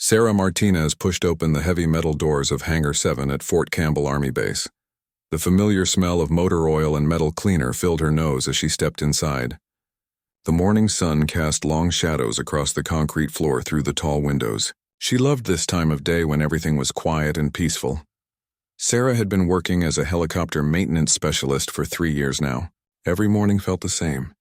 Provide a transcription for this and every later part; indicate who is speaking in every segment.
Speaker 1: Sarah Martinez pushed open the heavy metal doors of Hangar 7 at Fort Campbell Army Base. The familiar smell of motor oil and metal cleaner filled her nose as she stepped inside. The morning sun cast long shadows across the concrete floor through the tall windows. She loved this time of day when everything was quiet and peaceful. Sarah had been working as a helicopter maintenance specialist for 3 years now. Every morning felt the same.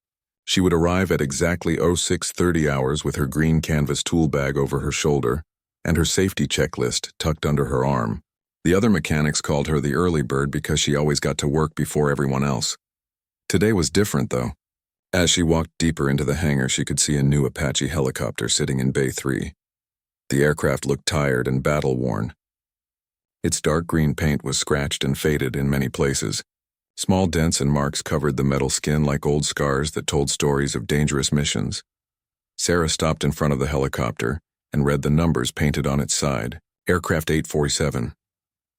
Speaker 1: She would arrive at exactly 0630 hours with her green canvas tool bag over her shoulder and her safety checklist tucked under her arm. The other mechanics called her the early bird because she always got to work before everyone else. Today was different, though. As she walked deeper into the hangar, she could see a new Apache helicopter sitting in Bay 3. The aircraft looked tired and battle-worn. Its dark green paint was scratched and faded in many places. Small dents and marks covered the metal skin like old scars that told stories of dangerous missions. Sarah stopped in front of the helicopter and read the numbers painted on its side, Aircraft 847.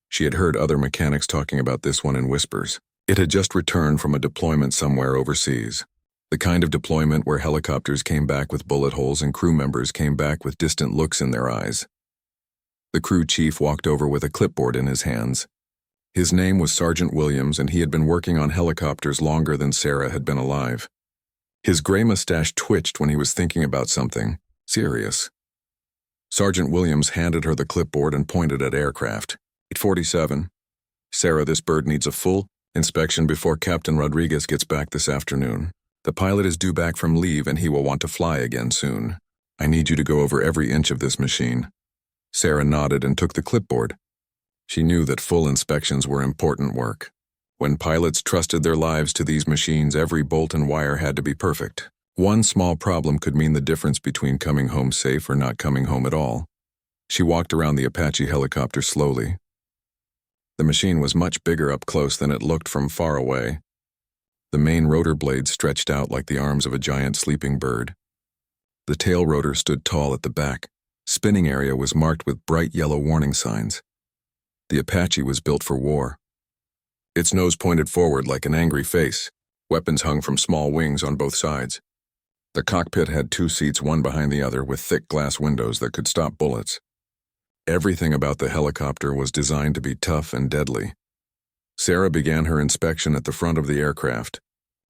Speaker 1: She had heard other mechanics talking about this one in whispers. It had just returned from a deployment somewhere overseas. The kind of deployment where helicopters came back with bullet holes and crew members came back with distant looks in their eyes. The crew chief walked over with a clipboard in his hands. His name was Sergeant Williams, and he had been working on helicopters longer than Sarah had been alive. His gray mustache twitched when he was thinking about something serious. Sergeant Williams handed her the clipboard and pointed at aircraft. 847. Sarah, this bird needs a full inspection before Captain Rodriguez gets back this afternoon. The pilot is due back from leave and he will want to fly again soon. I need you to go over every inch of this machine. Sarah nodded and took the clipboard. She knew that full inspections were important work. When pilots trusted their lives to these machines, every bolt and wire had to be perfect. One small problem could mean the difference between coming home safe or not coming home at all. She walked around the Apache helicopter slowly. The machine was much bigger up close than it looked from far away. The main rotor blades stretched out like the arms of a giant sleeping bird. The tail rotor stood tall at the back. Spinning area was marked with bright yellow warning signs. The Apache was built for war. Its nose pointed forward like an angry face. Weapons hung from small wings on both sides. The cockpit had 2 seats, one behind the other, with thick glass windows that could stop bullets. Everything about the helicopter was designed to be tough and deadly. Sarah began her inspection at the front of the aircraft.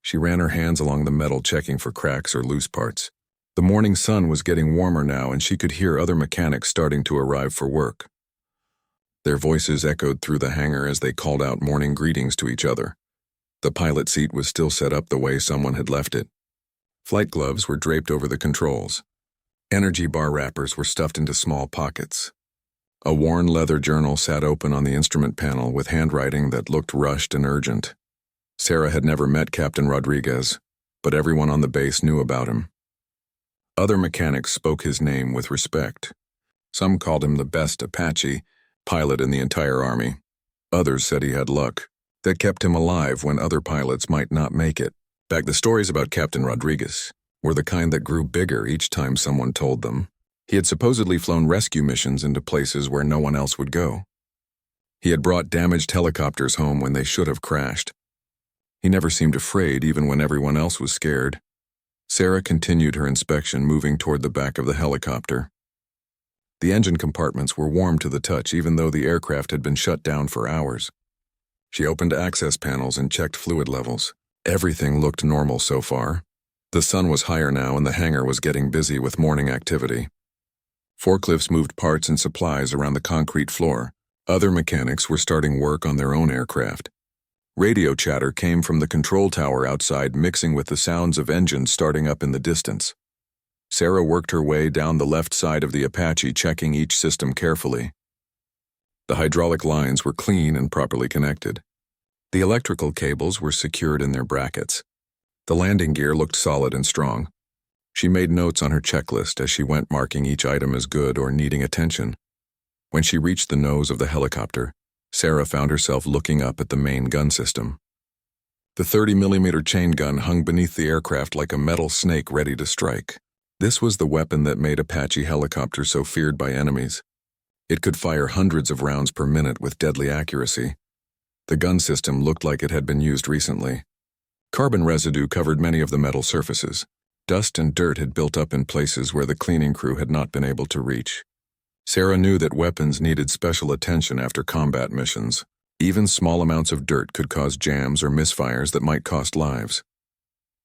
Speaker 1: She ran her hands along the metal, checking for cracks or loose parts. The morning sun was getting warmer now, and she could hear other mechanics starting to arrive for work. Their voices echoed through the hangar as they called out morning greetings to each other. The pilot seat was still set up the way someone had left it. Flight gloves were draped over the controls. Energy bar wrappers were stuffed into small pockets. A worn leather journal sat open on the instrument panel with handwriting that looked rushed and urgent. Sarah had never met Captain Rodriguez, but everyone on the base knew about him. Other mechanics spoke his name with respect. Some called him the best Apache pilot in the entire Army. Others said he had luck that kept him alive when other pilots might not make it. The stories about Captain Rodriguez were the kind that grew bigger each time someone told them. He had supposedly flown rescue missions into places where no one else would go. He had brought damaged helicopters home when they should have crashed. He never seemed afraid even when everyone else was scared. Sarah continued her inspection, moving toward the back of the helicopter. The engine compartments were warm to the touch even though the aircraft had been shut down for hours. She opened access panels and checked fluid levels. Everything looked normal so far. The sun was higher now and the hangar was getting busy with morning activity. Forklifts moved parts and supplies around the concrete floor. Other mechanics were starting work on their own aircraft. Radio chatter came from the control tower outside, mixing with the sounds of engines starting up in the distance. Sarah worked her way down the left side of the Apache, checking each system carefully. The hydraulic lines were clean and properly connected. The electrical cables were secured in their brackets. The landing gear looked solid and strong. She made notes on her checklist as she went, marking each item as good or needing attention. When she reached the nose of the helicopter, Sarah found herself looking up at the main gun system. The 30mm chain gun hung beneath the aircraft like a metal snake ready to strike. This was the weapon that made Apache helicopters so feared by enemies. It could fire hundreds of rounds per minute with deadly accuracy. The gun system looked like it had been used recently. Carbon residue covered many of the metal surfaces. Dust and dirt had built up in places where the cleaning crew had not been able to reach. Sarah knew that weapons needed special attention after combat missions. Even small amounts of dirt could cause jams or misfires that might cost lives.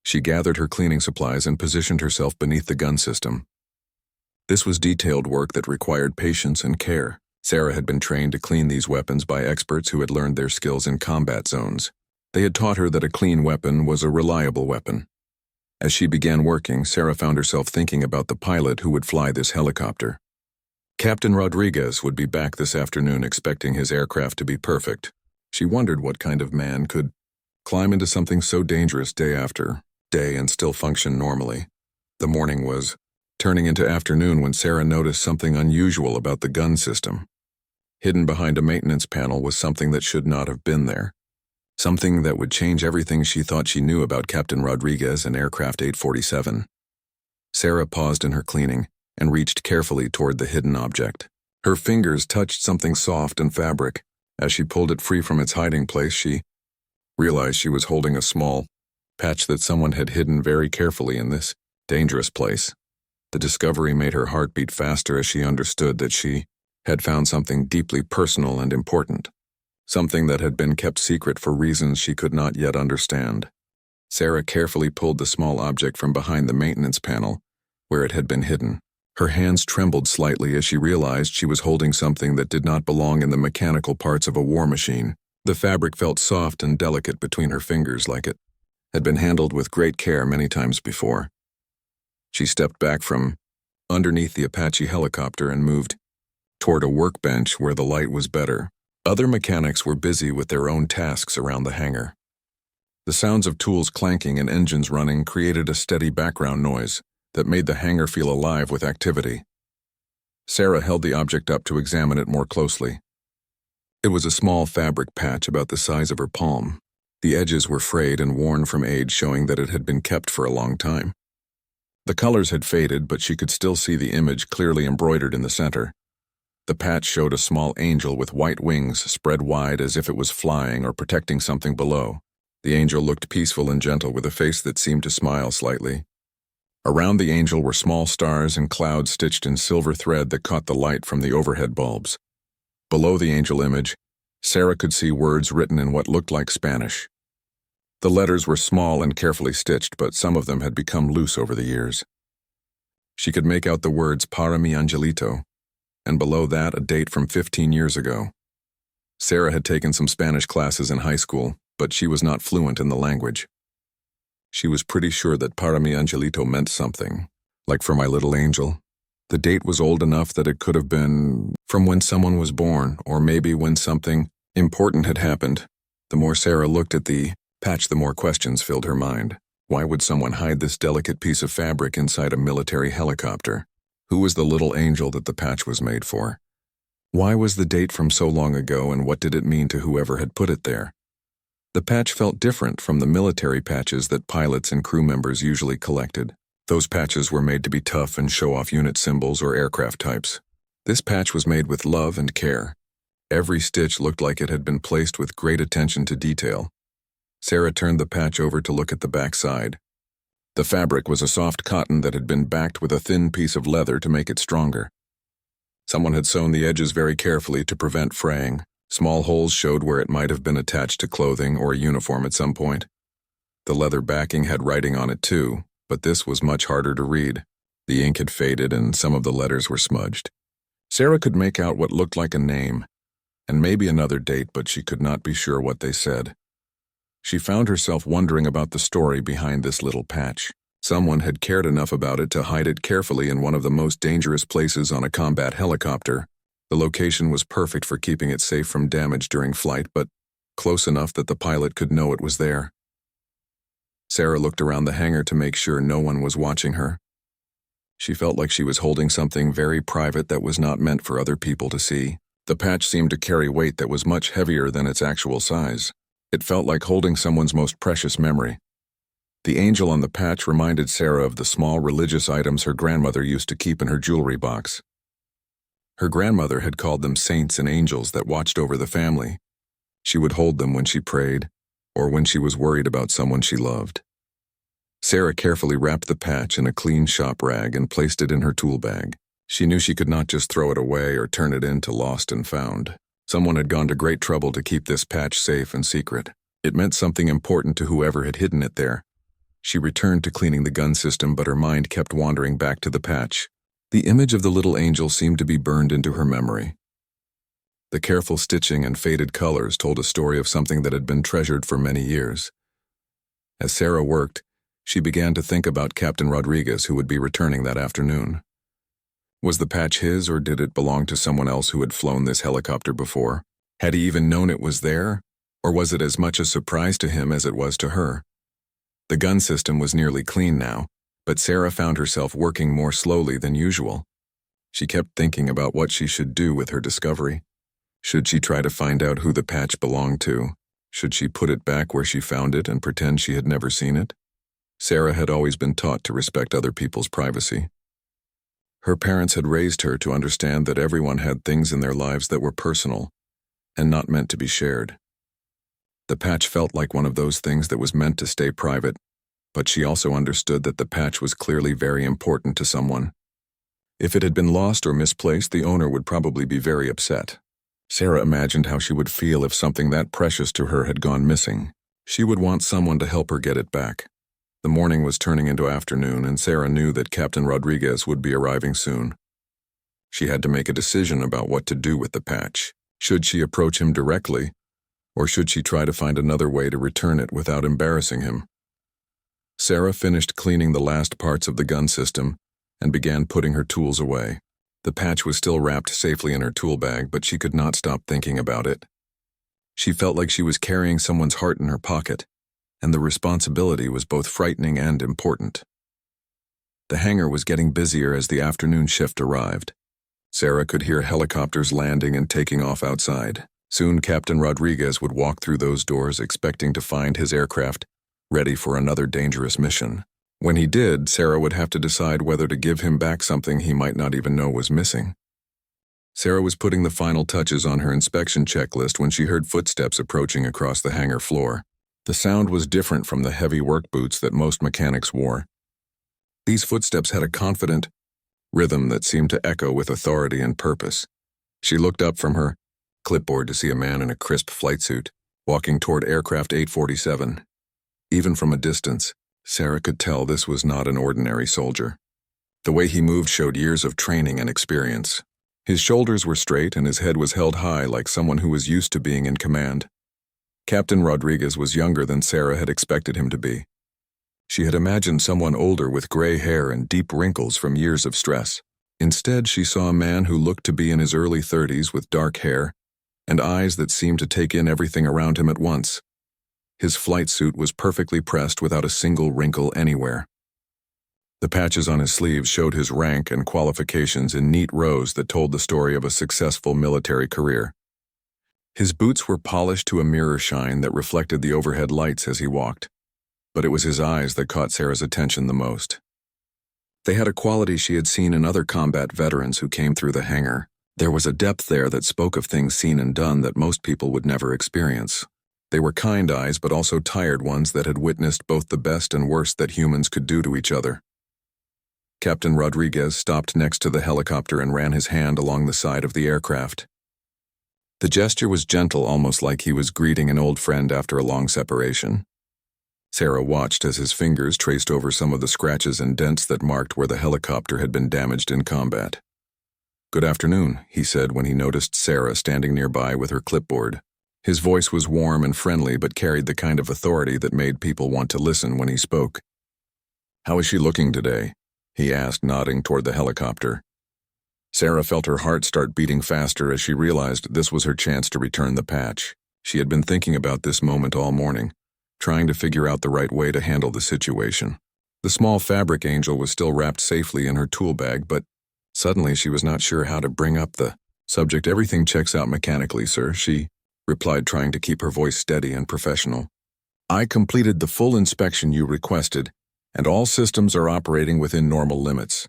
Speaker 1: She gathered her cleaning supplies and positioned herself beneath the gun system. This was detailed work that required patience and care. Sarah had been trained to clean these weapons by experts who had learned their skills in combat zones. They had taught her that a clean weapon was a reliable weapon. As she began working, Sarah found herself thinking about the pilot who would fly this helicopter. Captain Rodriguez would be back this afternoon expecting his aircraft to be perfect. She wondered what kind of man could climb into something so dangerous day after day and still function normally. The morning was turning into afternoon when Sarah noticed something unusual about the gun system. Hidden behind a maintenance panel was something that should not have been there. Something that would change everything she thought she knew about Captain Rodriguez and Aircraft 847. Sarah paused in her cleaning and reached carefully toward the hidden object. Her fingers touched something soft and fabric. As she pulled it free from its hiding place, she realized she was holding a small patch that someone had hidden very carefully in this dangerous place. The discovery made her heart beat faster as she understood that she had found something deeply personal and important. Something that had been kept secret for reasons she could not yet understand. Sarah carefully pulled the small object from behind the maintenance panel, where it had been hidden. Her hands trembled slightly as she realized she was holding something that did not belong in the mechanical parts of a war machine. The fabric felt soft and delicate between her fingers, like it had been handled with great care many times before. She stepped back from underneath the Apache helicopter and moved toward a workbench where the light was better. Other mechanics were busy with their own tasks around the hangar. The sounds of tools clanking and engines running created a steady background noise that made the hangar feel alive with activity. Sarah held the object up to examine it more closely. It was a small fabric patch about the size of her palm. The edges were frayed and worn from age, showing that it had been kept for a long time. The colors had faded, but she could still see the image clearly embroidered in the center. The patch showed a small angel with white wings spread wide as if it was flying or protecting something below. The angel looked peaceful and gentle with a face that seemed to smile slightly. Around the angel were small stars and clouds stitched in silver thread that caught the light from the overhead bulbs. Below the angel image, Sarah could see words written in what looked like Spanish. The letters were small and carefully stitched, but some of them had become loose over the years. She could make out the words "Para mi Angelito," and below that a date from 15 years ago. Sarah had taken some Spanish classes in high school, but she was not fluent in the language. She was pretty sure that "Para mi Angelito" meant something, like "for my little angel." The date was old enough that it could have been from when someone was born, or maybe when something important had happened. The more Sarah looked at the patch, the more questions filled her mind. Why would someone hide this delicate piece of fabric inside a military helicopter? Who was the little angel that the patch was made for? Why was the date from so long ago, and what did it mean to whoever had put it there? The patch felt different from the military patches that pilots and crew members usually collected. Those patches were made to be tough and show off unit symbols or aircraft types. This patch was made with love and care. Every stitch looked like it had been placed with great attention to detail. Sarah turned the patch over to look at the back side. The fabric was a soft cotton that had been backed with a thin piece of leather to make it stronger. Someone had sewn the edges very carefully to prevent fraying. Small holes showed where it might have been attached to clothing or a uniform at some point. The leather backing had writing on it too, but this was much harder to read. The ink had faded and some of the letters were smudged. Sarah could make out what looked like a name, and maybe another date, but she could not be sure what they said. She found herself wondering about the story behind this little patch. Someone had cared enough about it to hide it carefully in one of the most dangerous places on a combat helicopter. The location was perfect for keeping it safe from damage during flight, but close enough that the pilot could know it was there. Sarah looked around the hangar to make sure no one was watching her. She felt like she was holding something very private that was not meant for other people to see. The patch seemed to carry weight that was much heavier than its actual size. It felt like holding someone's most precious memory. The angel on the patch reminded Sarah of the small religious items her grandmother used to keep in her jewelry box. Her grandmother had called them saints and angels that watched over the family. She would hold them when she prayed, or when she was worried about someone she loved. Sarah carefully wrapped the patch in a clean shop rag and placed it in her tool bag. She knew she could not just throw it away or turn it into lost and found. Someone had gone to great trouble to keep this patch safe and secret. It meant something important to whoever had hidden it there. She returned to cleaning the gun system, but her mind kept wandering back to the patch. The image of the little angel seemed to be burned into her memory. The careful stitching and faded colors told a story of something that had been treasured for many years. As Sarah worked, she began to think about Captain Rodriguez, who would be returning that afternoon. Was the patch his, or did it belong to someone else who had flown this helicopter before? Had he even known it was there, or was it as much a surprise to him as it was to her? The gun system was nearly clean now, but Sarah found herself working more slowly than usual. She kept thinking about what she should do with her discovery. Should she try to find out who the patch belonged to? Should she put it back where she found it and pretend she had never seen it? Sarah had always been taught to respect other people's privacy. Her parents had raised her to understand that everyone had things in their lives that were personal and not meant to be shared. The patch felt like one of those things that was meant to stay private, but she also understood that the patch was clearly very important to someone. If it had been lost or misplaced, the owner would probably be very upset. Sarah imagined how she would feel if something that precious to her had gone missing. She would want someone to help her get it back. The morning was turning into afternoon, and Sarah knew that Captain Rodriguez would be arriving soon. She had to make a decision about what to do with the patch. Should she approach him directly, or should she try to find another way to return it without embarrassing him? Sarah finished cleaning the last parts of the gun system and began putting her tools away. The patch was still wrapped safely in her tool bag, but she could not stop thinking about it. She felt like she was carrying someone's heart in her pocket, and the responsibility was both frightening and important. The hangar was getting busier as the afternoon shift arrived. Sarah could hear helicopters landing and taking off outside. Soon Captain Rodriguez would walk through those doors expecting to find his aircraft ready for another dangerous mission. When he did, Sarah would have to decide whether to give him back something he might not even know was missing. Sarah was putting the final touches on her inspection checklist when she heard footsteps approaching across the hangar floor. The sound was different from the heavy work boots that most mechanics wore. These footsteps had a confident rhythm that seemed to echo with authority and purpose. She looked up from her clipboard to see a man in a crisp flight suit walking toward aircraft 847. Even from a distance, Sarah could tell this was not an ordinary soldier. The way he moved showed years of training and experience. His shoulders were straight and his head was held high like someone who was used to being in command. Captain Rodriguez was younger than Sarah had expected him to be. She had imagined someone older with gray hair and deep wrinkles from years of stress. Instead, she saw a man who looked to be in his early 30s with dark hair and eyes that seemed to take in everything around him at once. His flight suit was perfectly pressed without a single wrinkle anywhere. The patches on his sleeves showed his rank and qualifications in neat rows that told the story of a successful military career. His boots were polished to a mirror shine that reflected the overhead lights as he walked, but it was his eyes that caught Sarah's attention the most. They had a quality she had seen in other combat veterans who came through the hangar. There was a depth there that spoke of things seen and done that most people would never experience. They were kind eyes, but also tired ones that had witnessed both the best and worst that humans could do to each other. Captain Rodriguez stopped next to the helicopter and ran his hand along the side of the aircraft. The gesture was gentle, almost like he was greeting an old friend after a long separation. Sarah watched as his fingers traced over some of the scratches and dents that marked where the helicopter had been damaged in combat. "Good afternoon," he said when he noticed Sarah standing nearby with her clipboard. His voice was warm and friendly, but carried the kind of authority that made people want to listen when he spoke. "How is she looking today?" he asked, nodding toward the helicopter. Sarah felt her heart start beating faster as she realized this was her chance to return the patch. She had been thinking about this moment all morning, trying to figure out the right way to handle the situation. The small fabric angel was still wrapped safely in her tool bag, but suddenly she was not sure how to bring up the subject. "Everything checks out mechanically, sir," she replied, trying to keep her voice steady and professional. "I completed the full inspection you requested, and all systems are operating within normal limits.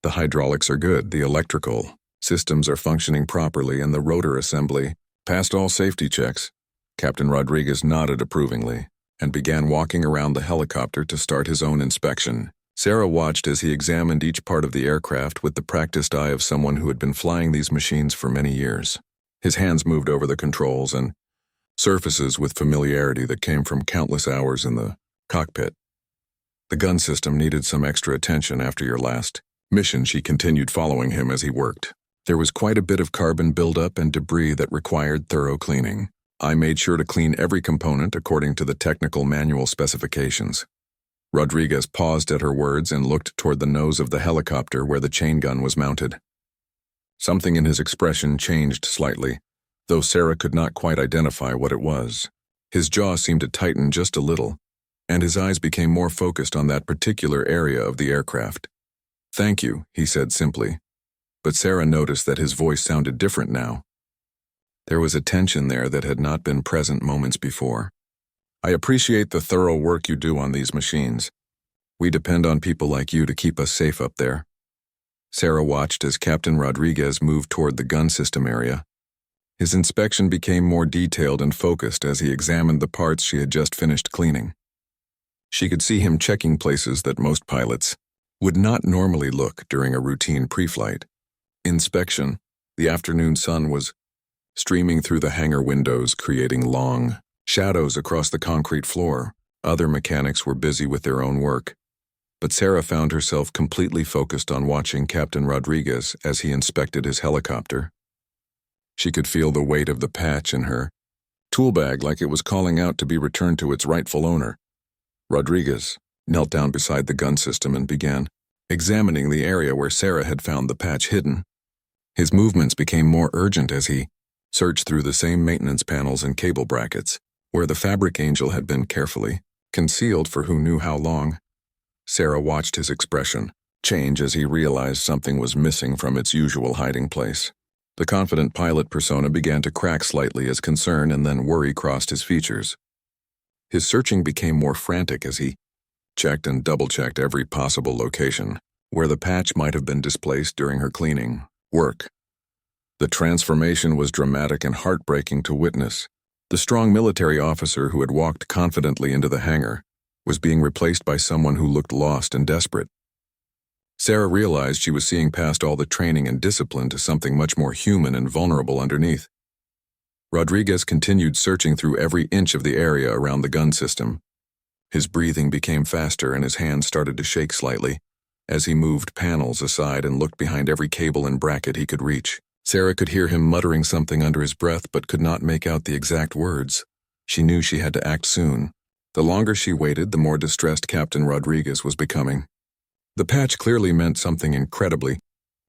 Speaker 1: The hydraulics are good, the electrical systems are functioning properly, and the rotor assembly passed all safety checks." Captain Rodriguez nodded approvingly and began walking around the helicopter to start his own inspection. Sarah watched as he examined each part of the aircraft with the practiced eye of someone who had been flying these machines for many years. His hands moved over the controls and surfaces with familiarity that came from countless hours in the cockpit. The gun system needed some extra attention after your last mission. She continued following him as he worked. There was quite a bit of carbon buildup and debris that required thorough cleaning. I made sure to clean every component according to the technical manual specifications. Rodriguez paused at her words and looked toward the nose of the helicopter where the chain gun was mounted. Something in his expression changed slightly, though Sarah could not quite identify what it was. His jaw seemed to tighten just a little, and his eyes became more focused on that particular area of the aircraft. "Thank you," he said simply, but Sarah noticed that his voice sounded different now. There was a tension there that had not been present moments before. "I appreciate the thorough work you do on these machines. We depend on people like you to keep us safe up there." Sarah watched as Captain Rodriguez moved toward the gun system area. His inspection became more detailed and focused as he examined the parts she had just finished cleaning. She could see him checking places that most pilots would not normally look during a routine pre-flight inspection. The afternoon sun was streaming through the hangar windows, creating long shadows across the concrete floor. Other mechanics were busy with their own work, but Sarah found herself completely focused on watching Captain Rodriguez as he inspected his helicopter. She could feel the weight of the patch in her tool bag like it was calling out to be returned to its rightful owner. Rodriguez knelt down beside the gun system and began examining the area where Sarah had found the patch hidden. His movements became more urgent as he searched through the same maintenance panels and cable brackets, where the fabric angel had been carefully concealed for who knew how long. Sarah watched his expression change as he realized something was missing from its usual hiding place. The confident pilot persona began to crack slightly as concern and then worry crossed his features. His searching became more frantic as he checked and double-checked every possible location where the patch might have been displaced during her cleaning work. The transformation was dramatic and heartbreaking to witness. The strong military officer who had walked confidently into the hangar was being replaced by someone who looked lost and desperate. Sarah realized she was seeing past all the training and discipline to something much more human and vulnerable underneath. Rodriguez continued searching through every inch of the area around the gun system. His breathing became faster and his hands started to shake slightly as he moved panels aside and looked behind every cable and bracket he could reach. Sarah could hear him muttering something under his breath but could not make out the exact words. She knew she had to act soon. The longer she waited, the more distressed Captain Rodriguez was becoming. The patch clearly meant something incredibly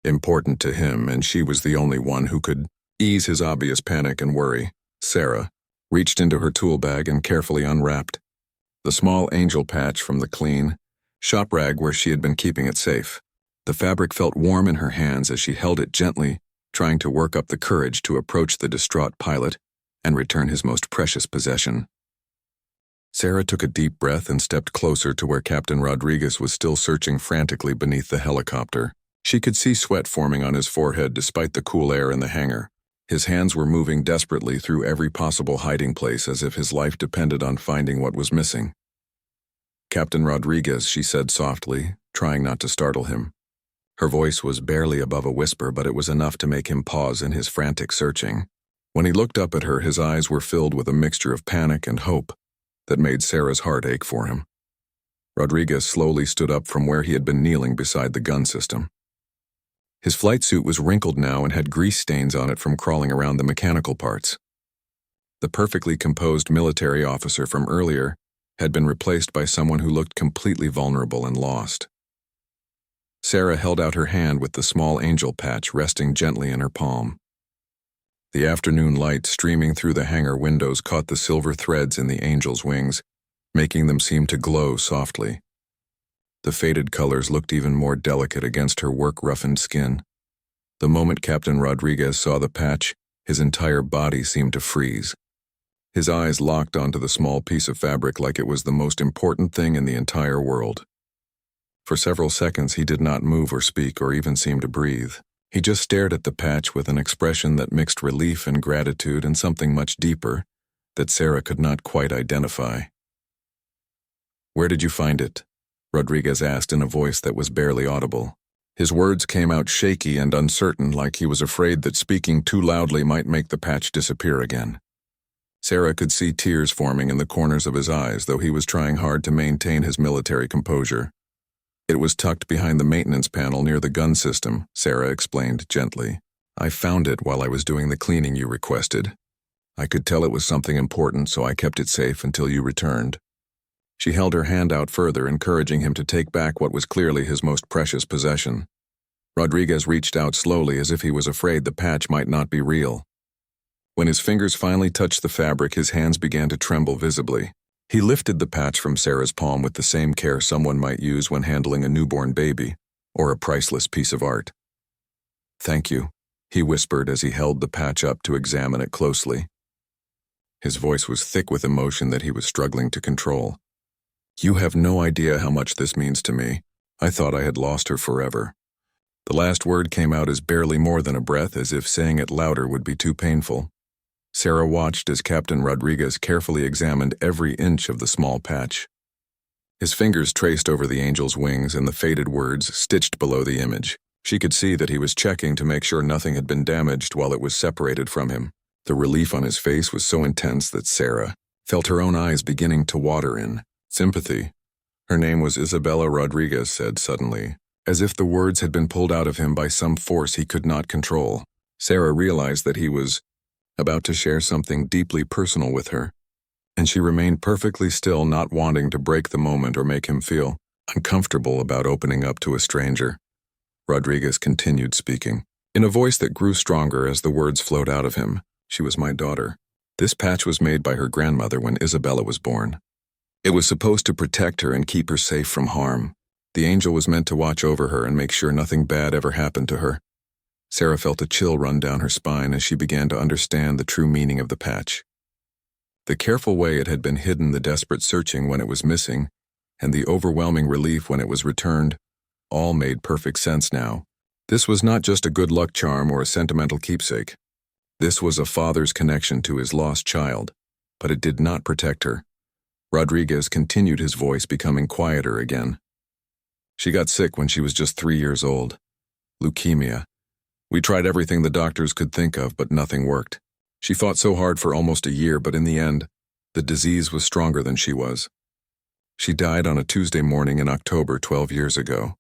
Speaker 1: important to him, and she was the only one who could ease his obvious panic and worry. Sarah reached into her tool bag and carefully unwrapped the small angel patch from the clean shop rag where she had been keeping it safe. The fabric felt warm in her hands as she held it gently, trying to work up the courage to approach the distraught pilot and return his most precious possession. Sarah took a deep breath and stepped closer to where Captain Rodriguez was still searching frantically beneath the helicopter. She could see sweat forming on his forehead despite the cool air in the hangar. His hands were moving desperately through every possible hiding place as if his life depended on finding what was missing. "Captain Rodriguez," she said softly, trying not to startle him. Her voice was barely above a whisper, but it was enough to make him pause in his frantic searching. When he looked up at her, his eyes were filled with a mixture of panic and hope that made Sarah's heart ache for him. Rodriguez slowly stood up from where he had been kneeling beside the gun system. His flight suit was wrinkled now and had grease stains on it from crawling around the mechanical parts. The perfectly composed military officer from earlier had been replaced by someone who looked completely vulnerable and lost. Sarah held out her hand with the small angel patch resting gently in her palm. The afternoon light streaming through the hangar windows caught the silver threads in the angel's wings, making them seem to glow softly. The faded colors looked even more delicate against her work-roughened skin. The moment Captain Rodriguez saw the patch, his entire body seemed to freeze. His eyes locked onto the small piece of fabric like it was the most important thing in the entire world. For several seconds he did not move or speak or even seem to breathe. He just stared at the patch with an expression that mixed relief and gratitude and something much deeper that Sarah could not quite identify. "Where did you find it?" Rodriguez asked in a voice that was barely audible. His words came out shaky and uncertain, like he was afraid that speaking too loudly might make the patch disappear again. Sarah could see tears forming in the corners of his eyes, though he was trying hard to maintain his military composure. It was tucked behind the maintenance panel near the gun system, Sarah explained gently. I found it while I was doing the cleaning you requested. I could tell it was something important, so I kept it safe until you returned. She held her hand out further, encouraging him to take back what was clearly his most precious possession. Rodriguez reached out slowly, as if he was afraid the patch might not be real. When his fingers finally touched the fabric, his hands began to tremble visibly. He lifted the patch from Sarah's palm with the same care someone might use when handling a newborn baby or a priceless piece of art. Thank you, he whispered as he held the patch up to examine it closely. His voice was thick with emotion that he was struggling to control. You have no idea how much this means to me. I thought I had lost her forever. The last word came out as barely more than a breath, as if saying it louder would be too painful. Sarah watched as Captain Rodriguez carefully examined every inch of the small patch. His fingers traced over the angel's wings and the faded words stitched below the image. She could see that he was checking to make sure nothing had been damaged while it was separated from him. The relief on his face was so intense that Sarah felt her own eyes beginning to water in sympathy. Her name was Isabella, Rodriguez said suddenly, as if the words had been pulled out of him by some force he could not control. Sarah realized that he was about to share something deeply personal with her, and she remained perfectly still, not wanting to break the moment or make him feel uncomfortable about opening up to a stranger. Rodriguez continued speaking, in a voice that grew stronger as the words flowed out of him. She was my daughter. This patch was made by her grandmother when Isabella was born. It was supposed to protect her and keep her safe from harm. The angel was meant to watch over her and make sure nothing bad ever happened to her. Sarah felt a chill run down her spine as she began to understand the true meaning of the patch. The careful way it had been hidden, the desperate searching when it was missing, and the overwhelming relief when it was returned, all made perfect sense now. This was not just a good luck charm or a sentimental keepsake. This was a father's connection to his lost child, but it did not protect her. Rodriguez continued, his voice becoming quieter again. She got sick when she was just 3 years old. Leukemia. We tried everything the doctors could think of, but nothing worked. She fought so hard for almost a year, but in the end, the disease was stronger than she was. She died on a Tuesday morning in October 12 years ago.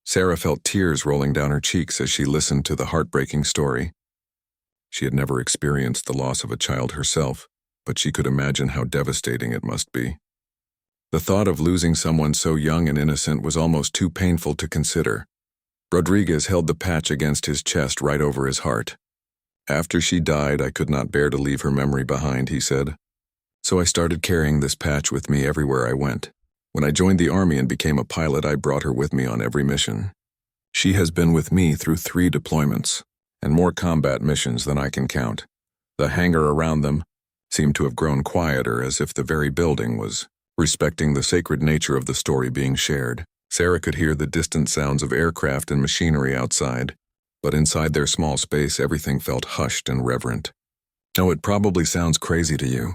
Speaker 1: Sarah felt tears rolling down her cheeks as she listened to the heartbreaking story. She had never experienced the loss of a child herself, but she could imagine how devastating it must be. The thought of losing someone so young and innocent was almost too painful to consider. Rodriguez held the patch against his chest right over his heart. After she died, I could not bear to leave her memory behind, he said. So I started carrying this patch with me everywhere I went. When I joined the army and became a pilot, I brought her with me on every mission. She has been with me through 3 deployments, and more combat missions than I can count. The hangar around them seemed to have grown quieter, as if the very building was respecting the sacred nature of the story being shared. Sarah could hear the distant sounds of aircraft and machinery outside, but inside their small space everything felt hushed and reverent. Oh, it probably sounds crazy to you,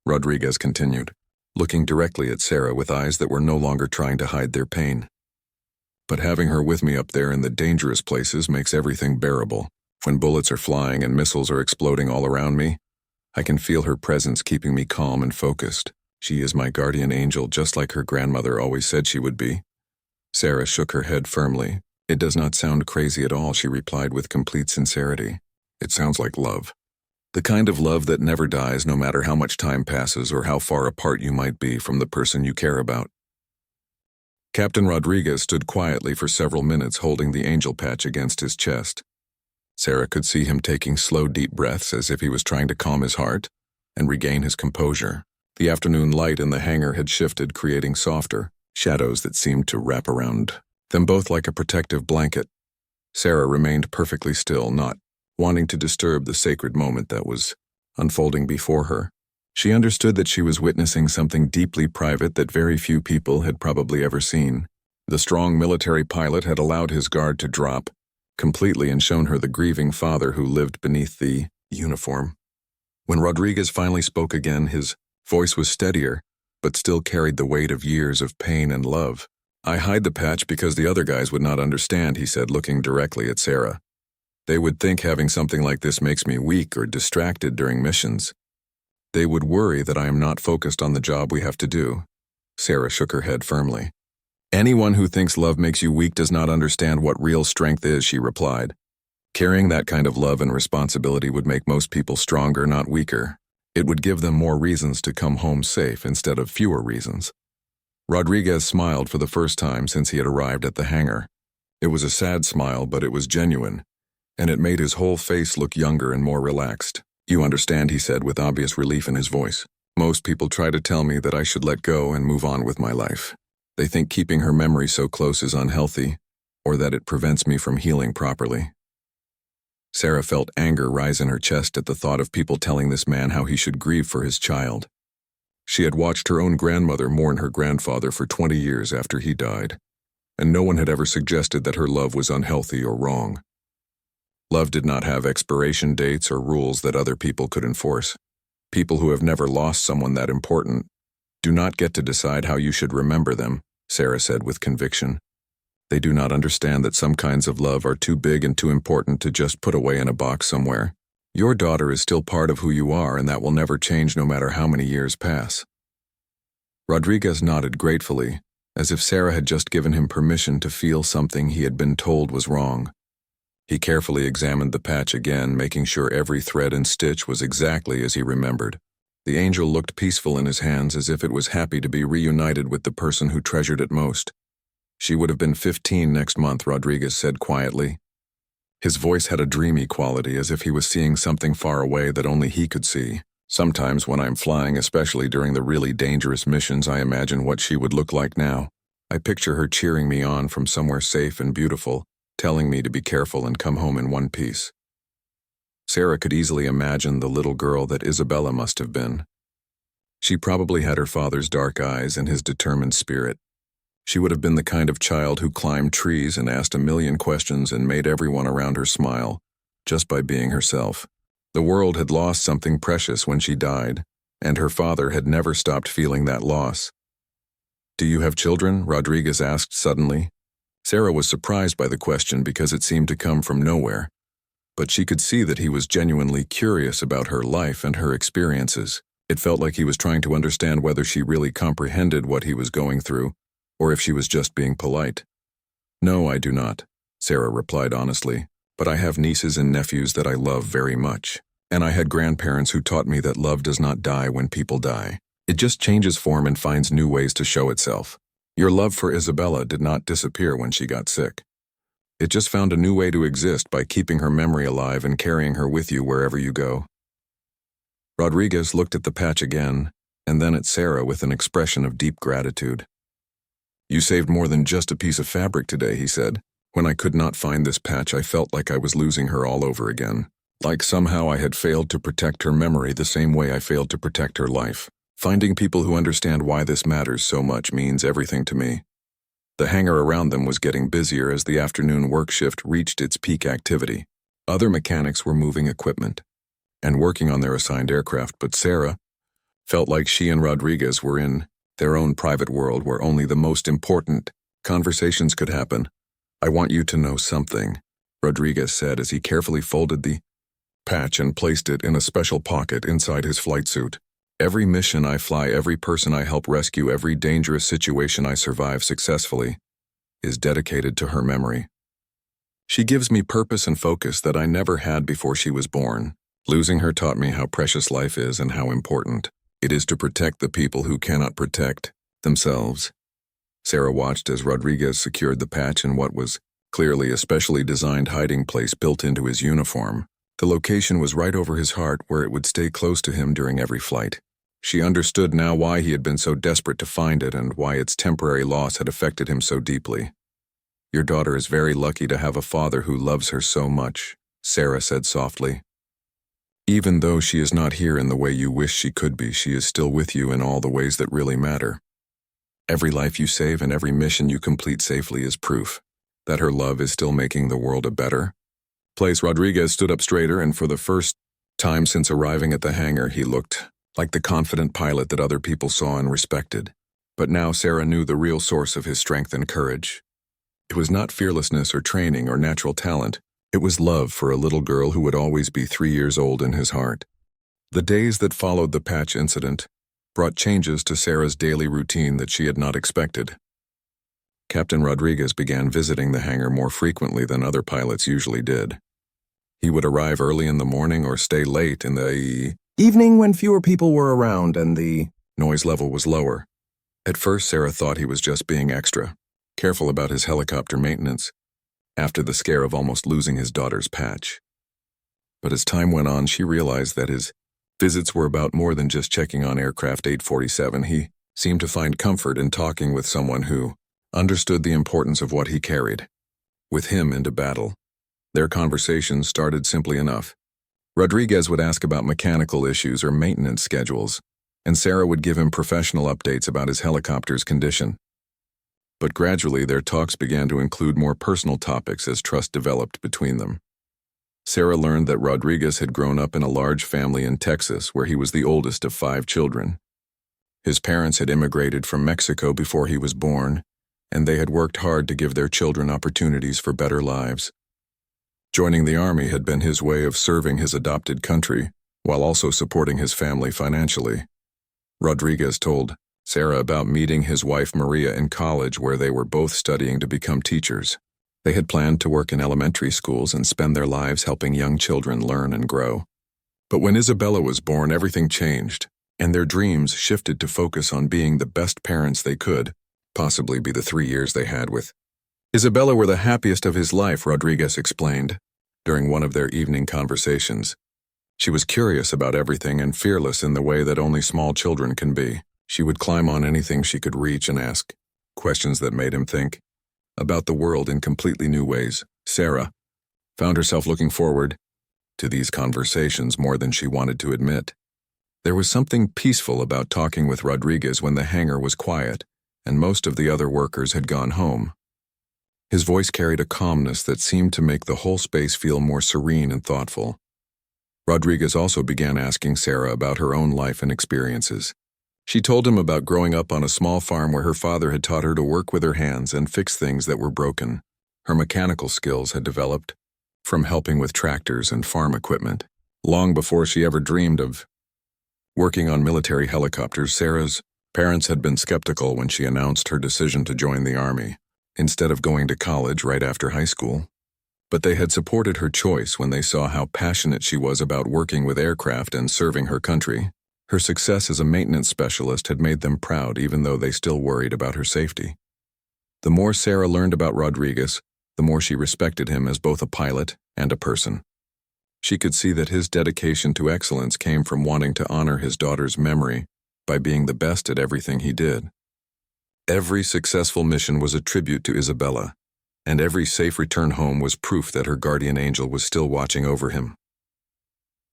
Speaker 1: Rodriguez continued, looking directly at Sarah with eyes that were no longer trying to hide their pain. But having her with me up there in the dangerous places makes everything bearable. When bullets are flying and missiles are exploding all around me, I can feel her presence keeping me calm and focused. She is my guardian angel, just like her grandmother always said she would be. Sarah shook her head firmly. It does not sound crazy at all, she replied with complete sincerity. It sounds like love. The kind of love that never dies, no matter how much time passes or how far apart you might be from the person you care about. Captain Rodriguez stood quietly for several minutes, holding the angel patch against his chest. Sarah could see him taking slow, deep breaths as if he was trying to calm his heart and regain his composure. The afternoon light in the hangar had shifted, creating softer shadows that seemed to wrap around them both like a protective blanket. Sarah remained perfectly still, not wanting to disturb the sacred moment that was unfolding before her. She understood that she was witnessing something deeply private that very few people had probably ever seen. The strong military pilot had allowed his guard to drop completely and shown her the grieving father who lived beneath the uniform. When Rodriguez finally spoke again, his voice was steadier, but still carried the weight of years of pain and love. I hide the patch because the other guys would not understand, he said, looking directly at Sarah. They would think having something like this makes me weak or distracted during missions. They would worry that I am not focused on the job we have to do. Sarah shook her head firmly. Anyone who thinks love makes you weak does not understand what real strength is, she replied. Carrying that kind of love and responsibility would make most people stronger, not weaker. It would give them more reasons to come home safe instead of fewer reasons. Rodriguez smiled for the first time since he had arrived at the hangar. It was a sad smile, but it was genuine, and it made his whole face look younger and more relaxed. You understand, he said with obvious relief in his voice. Most people try to tell me that I should let go and move on with my life. They think keeping her memory so close is unhealthy, or that it prevents me from healing properly. Sarah felt anger rise in her chest at the thought of people telling this man how he should grieve for his child. She had watched her own grandmother mourn her grandfather for 20 years after he died, and no one had ever suggested that her love was unhealthy or wrong. Love did not have expiration dates or rules that other people could enforce. People who have never lost someone that important do not get to decide how you should remember them, Sarah said with conviction. They do not understand that some kinds of love are too big and too important to just put away in a box somewhere. Your daughter is still part of who you are, and that will never change no matter how many years pass. Rodriguez nodded gratefully, as if Sarah had just given him permission to feel something he had been told was wrong. He carefully examined the patch again, making sure every thread and stitch was exactly as he remembered. The angel looked peaceful in his hands, as if it was happy to be reunited with the person who treasured it most. She would have been 15 next month, Rodriguez said quietly. His voice had a dreamy quality, as if he was seeing something far away that only he could see. Sometimes when I'm flying, especially during the really dangerous missions, I imagine what she would look like now. I picture her cheering me on from somewhere safe and beautiful, telling me to be careful and come home in one piece. Sarah could easily imagine the little girl that Isabella must have been. She probably had her father's dark eyes and his determined spirit. She would have been the kind of child who climbed trees and asked a million questions and made everyone around her smile, just by being herself. The world had lost something precious when she died, and her father had never stopped feeling that loss. Do you have children? Rodriguez asked suddenly. Sarah was surprised by the question because it seemed to come from nowhere, but she could see that he was genuinely curious about her life and her experiences. It felt like he was trying to understand whether she really comprehended what he was going through, or if she was just being polite. No, I do not, Sarah replied honestly, but I have nieces and nephews that I love very much, and I had grandparents who taught me that love does not die when people die. It just changes form and finds new ways to show itself. Your love for Isabella did not disappear when she got sick. It just found a new way to exist by keeping her memory alive and carrying her with you wherever you go. Rodriguez looked at the patch again, and then at Sarah with an expression of deep gratitude. You saved more than just a piece of fabric today, he said. When I could not find this patch, I felt like I was losing her all over again. Like somehow I had failed to protect her memory the same way I failed to protect her life. Finding people who understand why this matters so much means everything to me. The hangar around them was getting busier as the afternoon work shift reached its peak activity. Other mechanics were moving equipment and working on their assigned aircraft, but Sarah felt like she and Rodriguez were in their own private world where only the most important conversations could happen. I want you to know something, Rodriguez said as he carefully folded the patch and placed it in a special pocket inside his flight suit. Every mission I fly, every person I help rescue, every dangerous situation I survive successfully is dedicated to her memory. She gives me purpose and focus that I never had before she was born. Losing her taught me how precious life is and how important it is to protect the people who cannot protect themselves. Sarah watched as Rodriguez secured the patch in what was clearly a specially designed hiding place built into his uniform. The location was right over his heart, where it would stay close to him during every flight. She understood now why he had been so desperate to find it and why its temporary loss had affected him so deeply. Your daughter is very lucky to have a father who loves her so much, Sarah said softly. Even though she is not here in the way you wish she could be, she is still with you in all the ways that really matter. Every life you save and every mission you complete safely is proof that her love is still making the world a better place. Rodriguez stood up straighter, and for the first time since arriving at the hangar, he looked like the confident pilot that other people saw and respected. But now Sarah knew the real source of his strength and courage. It was not fearlessness or training or natural talent. It was love for a little girl who would always be 3 years old in his heart. The days that followed the patch incident brought changes to Sarah's daily routine that she had not expected. Captain Rodriguez began visiting the hangar more frequently than other pilots usually did. He would arrive early in the morning or stay late in the evening when fewer people were around and the noise level was lower. At first, Sarah thought he was just being extra, careful about his helicopter maintenance, after the scare of almost losing his daughter's patch. But as time went on, she realized that his visits were about more than just checking on aircraft 847. He seemed to find comfort in talking with someone who understood the importance of what he carried with him into battle. Their conversations started simply enough. Rodriguez would ask about mechanical issues or maintenance schedules, and Sarah would give him professional updates about his helicopter's condition. But gradually, their talks began to include more personal topics as trust developed between them. Sarah learned that Rodriguez had grown up in a large family in Texas where he was the oldest of 5 children. His parents had immigrated from Mexico before he was born, and they had worked hard to give their children opportunities for better lives. Joining the Army had been his way of serving his adopted country while also supporting his family financially. Rodriguez told Sarah about meeting his wife Maria in college where they were both studying to become teachers. They had planned to work in elementary schools and spend their lives helping young children learn and grow. But when Isabella was born, everything changed, and their dreams shifted to focus on being the best parents they could, possibly be the 3 years they had with Isabella were the happiest of his life, Rodriguez explained, during one of their evening conversations. She was curious about everything and fearless in the way that only small children can be. She would climb on anything she could reach and ask questions that made him think about the world in completely new ways. Sarah found herself looking forward to these conversations more than she wanted to admit. There was something peaceful about talking with Rodriguez when the hangar was quiet and most of the other workers had gone home. His voice carried a calmness that seemed to make the whole space feel more serene and thoughtful. Rodriguez also began asking Sarah about her own life and experiences. She told him about growing up on a small farm where her father had taught her to work with her hands and fix things that were broken. Her mechanical skills had developed from helping with tractors and farm equipment. Long before she ever dreamed of working on military helicopters, Sarah's parents had been skeptical when she announced her decision to join the Army, instead of going to college right after high school. But they had supported her choice when they saw how passionate she was about working with aircraft and serving her country. Her success as a maintenance specialist had made them proud even though they still worried about her safety. The more Sarah learned about Rodriguez, the more she respected him as both a pilot and a person. She could see that his dedication to excellence came from wanting to honor his daughter's memory by being the best at everything he did. Every successful mission was a tribute to Isabella, and every safe return home was proof that her guardian angel was still watching over him.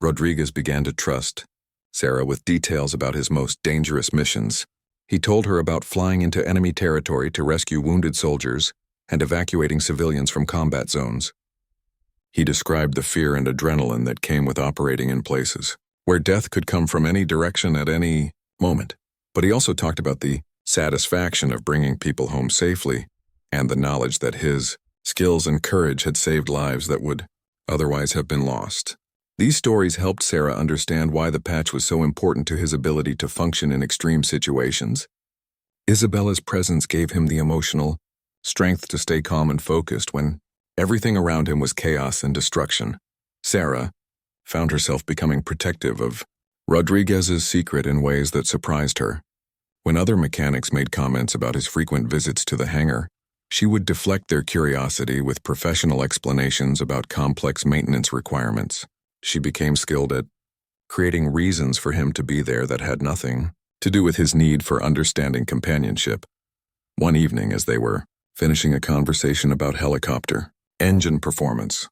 Speaker 1: Rodriguez began to trust Sarah with details about his most dangerous missions. He told her about flying into enemy territory to rescue wounded soldiers and evacuating civilians from combat zones. He described the fear and adrenaline that came with operating in places where death could come from any direction at any moment. But he also talked about the satisfaction of bringing people home safely and the knowledge that his skills and courage had saved lives that would otherwise have been lost. These stories helped Sarah understand why the patch was so important to his ability to function in extreme situations. Isabella's presence gave him the emotional strength to stay calm and focused when everything around him was chaos and destruction. Sarah found herself becoming protective of Rodriguez's secret in ways that surprised her. When other mechanics made comments about his frequent visits to the hangar, she would deflect their curiosity with professional explanations about complex maintenance requirements. She became skilled at creating reasons for him to be there that had nothing to do with his need for understanding companionship. One evening, as they were finishing a conversation about helicopter engine performance,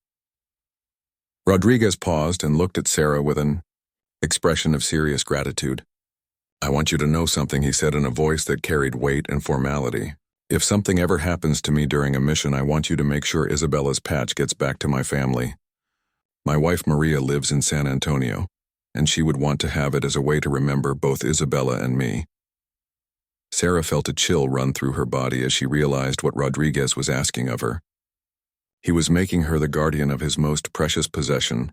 Speaker 1: Rodriguez paused and looked at Sarah with an expression of serious gratitude. "I want you to know something," he said in a voice that carried weight and formality. "If something ever happens to me during a mission, I want you to make sure Isabella's patch gets back to my family. My wife Maria lives in San Antonio, and she would want to have it as a way to remember both Isabella and me." Sarah felt a chill run through her body as she realized what Rodriguez was asking of her. He was making her the guardian of his most precious possession,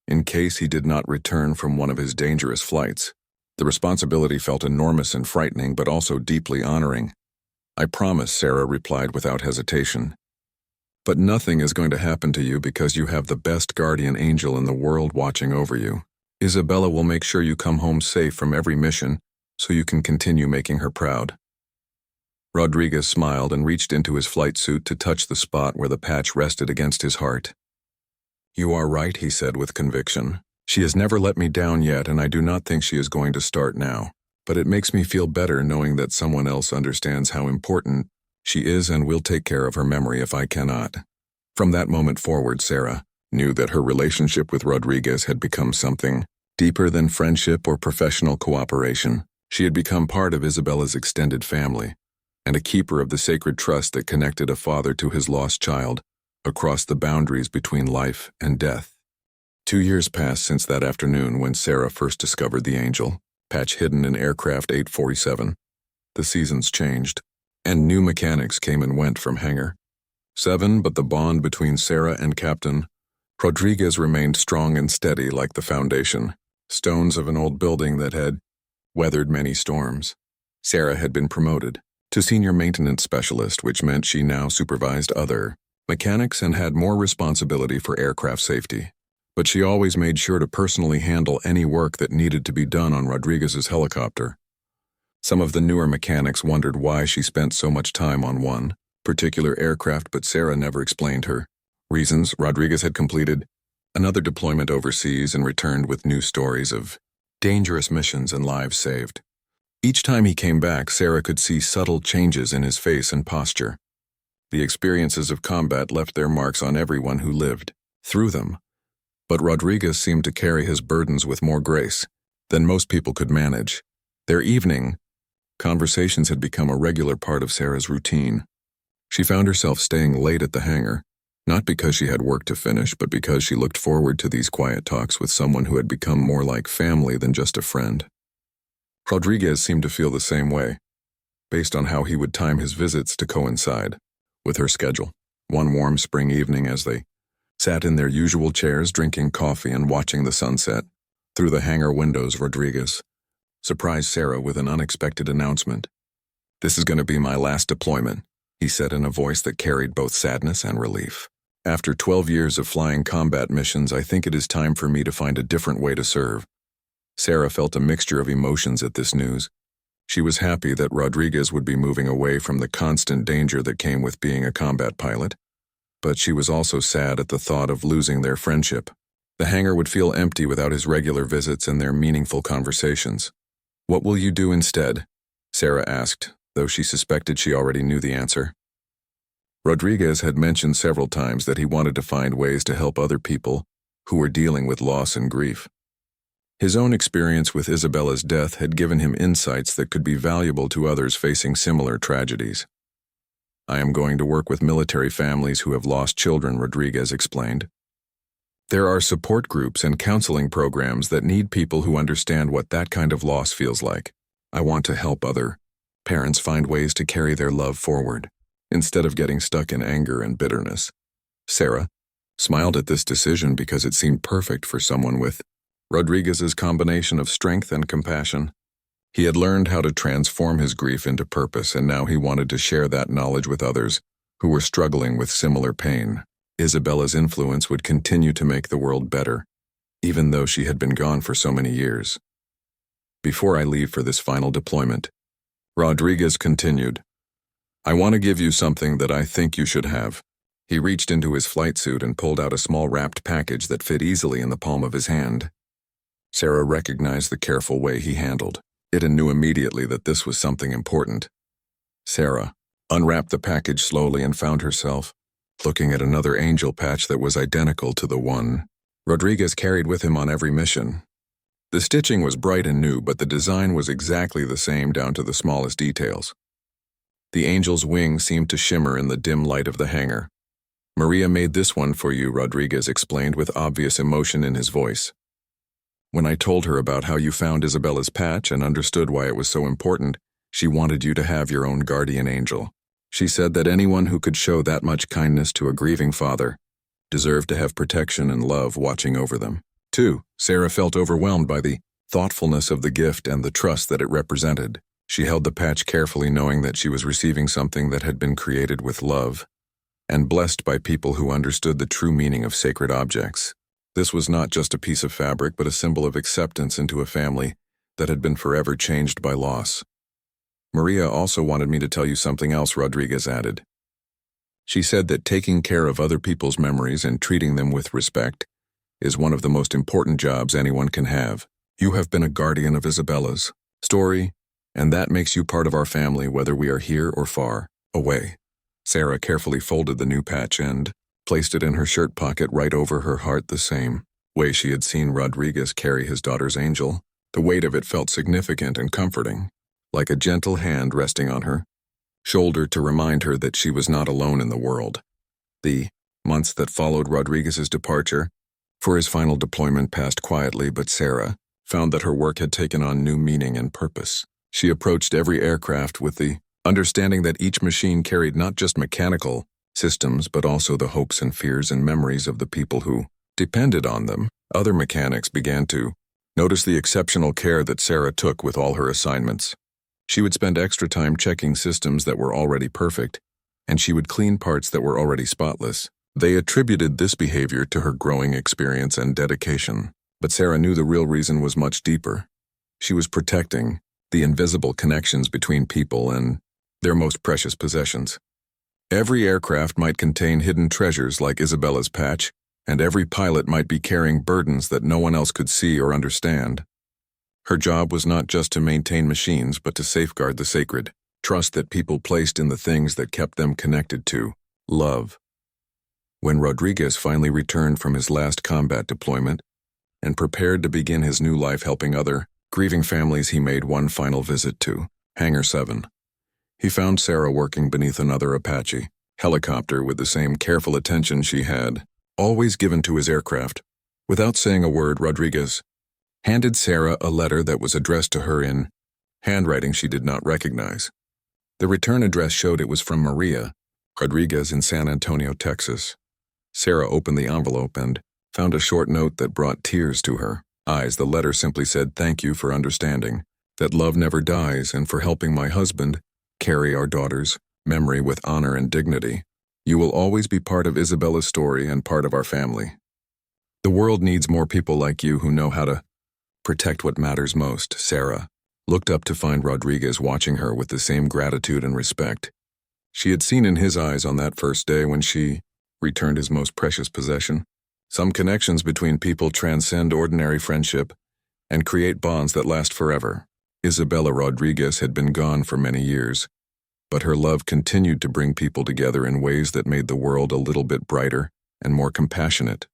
Speaker 1: in case he did not return from one of his dangerous flights. The responsibility felt enormous and frightening, but also deeply honoring. "I promise," Sarah replied without hesitation. "But nothing is going to happen to you because you have the best guardian angel in the world watching over you. Isabella will make sure you come home safe from every mission so you can continue making her proud." Rodriguez smiled and reached into his flight suit to touch the spot where the patch rested against his heart. "You are right," he said with conviction. "She has never let me down yet, and I do not think she is going to start now. But it makes me feel better knowing that someone else understands how important she is and will take care of her memory if I cannot." From that moment forward, Sarah knew that her relationship with Rodriguez had become something deeper than friendship or professional cooperation. She had become part of Isabella's extended family, and a keeper of the sacred trust that connected a father to his lost child across the boundaries between life and death. 2 years passed since that afternoon when Sarah first discovered the angel, patch hidden in aircraft 847. The seasons changed, and new mechanics came and went from Hangar 7, but the bond between Sarah and Captain Rodriguez remained strong and steady like the foundation stones of an old building that had weathered many storms. Sarah had been promoted to senior maintenance specialist, which meant she now supervised other mechanics and had more responsibility for aircraft safety. But she always made sure to personally handle any work that needed to be done on Rodriguez's helicopter. Some of the newer mechanics wondered why she spent so much time on one particular aircraft, but Sarah never explained her reasons. Rodriguez had completed another deployment overseas and returned with new stories of dangerous missions and lives saved. Each time he came back, Sarah could see subtle changes in his face and posture. The experiences of combat left their marks on everyone who lived through them, but Rodriguez seemed to carry his burdens with more grace than most people could manage. Their evening conversations had become a regular part of Sarah's routine. She found herself staying late at the hangar, not because she had work to finish, but because she looked forward to these quiet talks with someone who had become more like family than just a friend. Rodriguez seemed to feel the same way, based on how he would time his visits to coincide with her schedule. One warm spring evening, as they sat in their usual chairs drinking coffee and watching the sunset through the hangar windows, Rodriguez surprised Sarah with an unexpected announcement. "This is going to be my last deployment," he said in a voice that carried both sadness and relief. "After 12 years of flying combat missions, I think it is time for me to find a different way to serve." Sarah felt a mixture of emotions at this news. She was happy that Rodriguez would be moving away from the constant danger that came with being a combat pilot, but she was also sad at the thought of losing their friendship. The hangar would feel empty without his regular visits and their meaningful conversations. "What will you do instead?" Sarah asked, though she suspected she already knew the answer. Rodriguez had mentioned several times that he wanted to find ways to help other people who were dealing with loss and grief. His own experience with Isabella's death had given him insights that could be valuable to others facing similar tragedies. "I am going to work with military families who have lost children," Rodriguez explained. "There are support groups and counseling programs that need people who understand what that kind of loss feels like. I want to help other parents find ways to carry their love forward, instead of getting stuck in anger and bitterness." Sarah smiled at this decision because it seemed perfect for someone with Rodriguez's combination of strength and compassion. He had learned how to transform his grief into purpose, and now he wanted to share that knowledge with others who were struggling with similar pain. Isabella's influence would continue to make the world better, even though she had been gone for so many years. "Before I leave for this final deployment," Rodriguez continued, "I want to give you something that I think you should have." He reached into his flight suit and pulled out a small wrapped package that fit easily in the palm of his hand. Sarah recognized the careful way he handled it and knew immediately that this was something important. Sarah unwrapped the package slowly and found herself looking at another angel patch that was identical to the one Rodriguez carried with him on every mission. The stitching was bright and new, but the design was exactly the same down to the smallest details. The angel's wings seemed to shimmer in the dim light of the hangar. "Maria made this one for you," Rodriguez explained with obvious emotion in his voice. "When I told her about how you found Isabella's patch and understood why it was so important, She wanted you to have your own guardian angel. She said that anyone who could show that much kindness to a grieving father deserved to have protection and love watching over them. 2. Sarah felt overwhelmed by the thoughtfulness of the gift and the trust that it represented. She held the patch carefully, knowing that she was receiving something that had been created with love and blessed by people who understood the true meaning of sacred objects. This was not just a piece of fabric, but a symbol of acceptance into a family that had been forever changed by loss. Maria also wanted me to tell you something else, Rodriguez added. She said that taking care of other people's memories and treating them with respect is one of the most important jobs anyone can have. You have been a guardian of Isabella's story, and that makes you part of our family whether we are here or far away. Sarah carefully folded the new patch and placed it in her shirt pocket right over her heart, the same way she had seen Rodriguez carry his daughter's angel. The weight of it felt significant and comforting, like a gentle hand resting on her shoulder to remind her that she was not alone in the world. The months that followed Rodriguez's departure for his final deployment passed quietly, but Sarah found that her work had taken on new meaning and purpose. She approached every aircraft with the understanding that each machine carried not just mechanical systems, but also the hopes and fears and memories of the people who depended on them. Other mechanics began to notice the exceptional care that Sarah took with all her assignments. She would spend extra time checking systems that were already perfect, and she would clean parts that were already spotless. They attributed this behavior to her growing experience and dedication. But Sarah knew the real reason was much deeper. She was protecting the invisible connections between people and their most precious possessions. Every aircraft might contain hidden treasures like Isabella's patch, and every pilot might be carrying burdens that no one else could see or understand. Her job was not just to maintain machines, but to safeguard the sacred trust that people placed in the things that kept them connected to love. When Rodriguez finally returned from his last combat deployment and prepared to begin his new life helping other grieving families, he made one final visit to Hangar 7. He found Sarah working beneath another Apache helicopter with the same careful attention she had always given to his aircraft. Without saying a word, Rodriguez handed Sarah a letter that was addressed to her in handwriting she did not recognize. The return address showed it was from Maria Rodriguez in San Antonio, Texas. Sarah opened the envelope and found a short note that brought tears to her eyes. The letter simply said, "Thank you for understanding that love never dies and for helping my husband carry our daughter's memory with honor and dignity. You will always be part of Isabella's story and part of our family. The world needs more people like you who know how to protect what matters most." Sarah looked up to find Rodriguez watching her with the same gratitude and respect she had seen in his eyes on that first day when she returned his most precious possession. Some connections between people transcend ordinary friendship and create bonds that last forever. Isabella Rodriguez had been gone for many years, but her love continued to bring people together in ways that made the world a little bit brighter and more compassionate.